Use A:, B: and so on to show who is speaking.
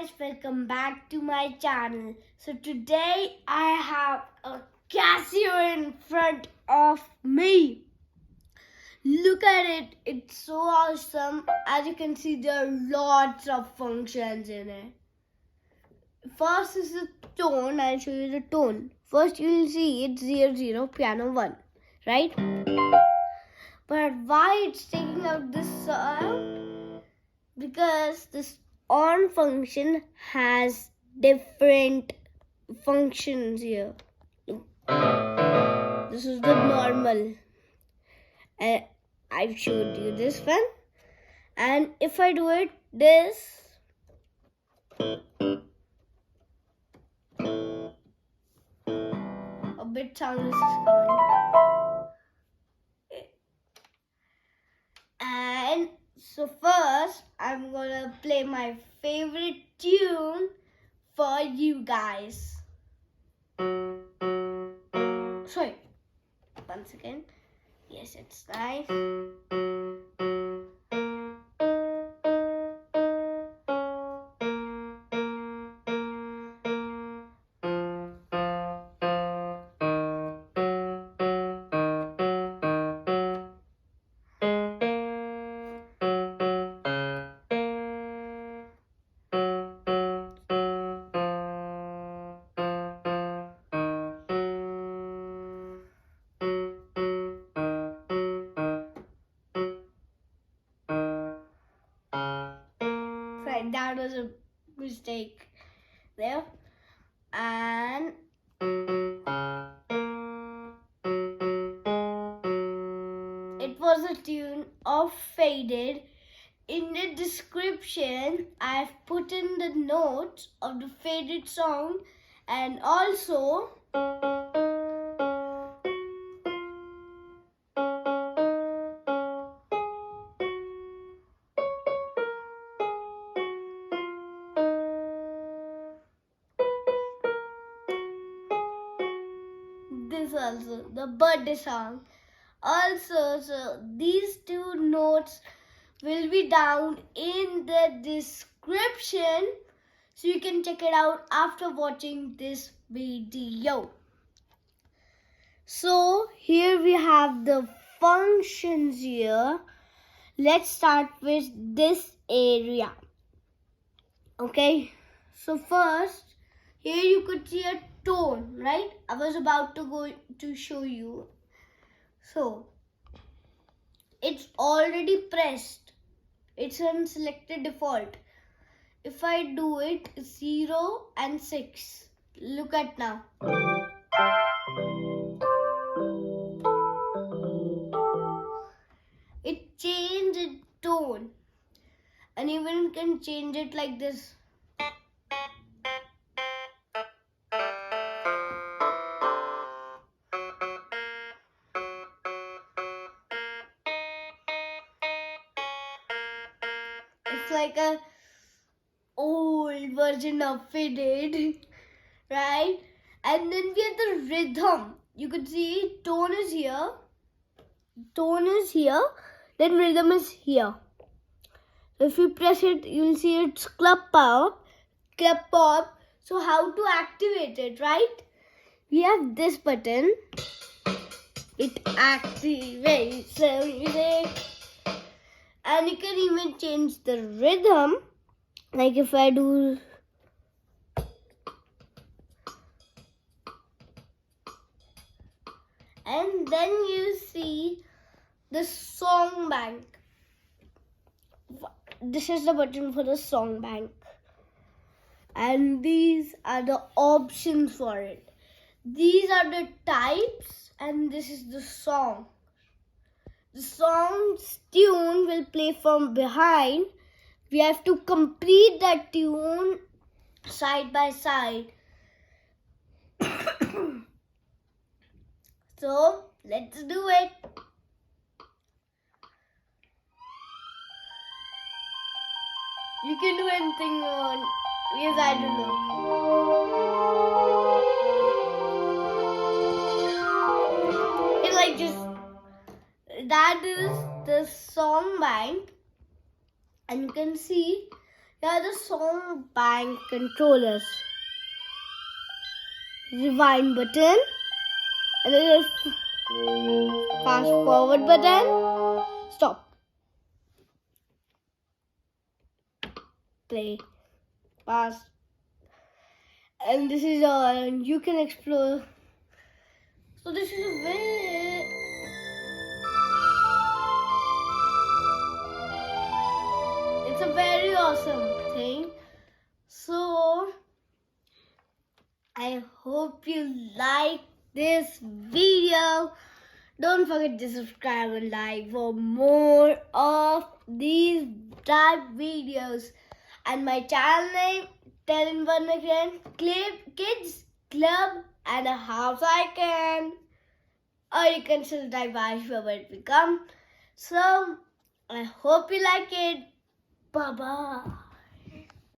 A: guys, welcome back to my channel. So today I have a Casio in front of me. Look at it, it's so awesome. As you can see, there are lots of functions in it. First is the tone. I'll show you the tone. First you'll see it's 0 piano 1, right? But why it's taking out this sound? Because this on function has different functions here. This is the normal. I've showed you this one. And if I do it this, a bit sound is coming. And so first, I'm gonna play my favorite tune for you guys. Sorry, once again. Yes, it's nice. Right, that was a mistake there. And it was a tune of Faded. In the description, I've put in the notes of the Faded song, and also this also, the birthday song. Also, so these two notes will be down in the description, so you can check it out after watching this video. So here we have the functions here. Let's start with this area. Okay, so first here you could see a tone, right? I was about to go to show you. So it's already pressed. It's on selected default. If I do it 0 and 6, look at now. It changed its tone, and even can change it like this. It's like a old version of Faded, right? And then we have the rhythm. You could see tone is here, then rhythm is here. So if you press it, you'll see it's club pop. So how to activate it, right? We have this button. It activates music. And you can even change the rhythm. Like if I do and then you see the song bank. This is the button for the song bank. And these are the options for it. These are the types, and this is the song. The song's tune will play from behind. We have to complete that tune side by side. So let's do it. You can do anything you want, because I don't know. It's like just that is the song bank, and you can see Yeah, the song bank controllers. Rewind button. And then there's fast forward button. Stop. Play. Pause. And this is all. And you can explore. So this is a very... It's a very awesome thing. So I hope you like this video. Don't forget to subscribe and like for more of these type videos. And my channel name, tell in one again, Kids Club and a House Icon. Or you can still type Aarish Babbar it become. So I hope you like it. Bye bye.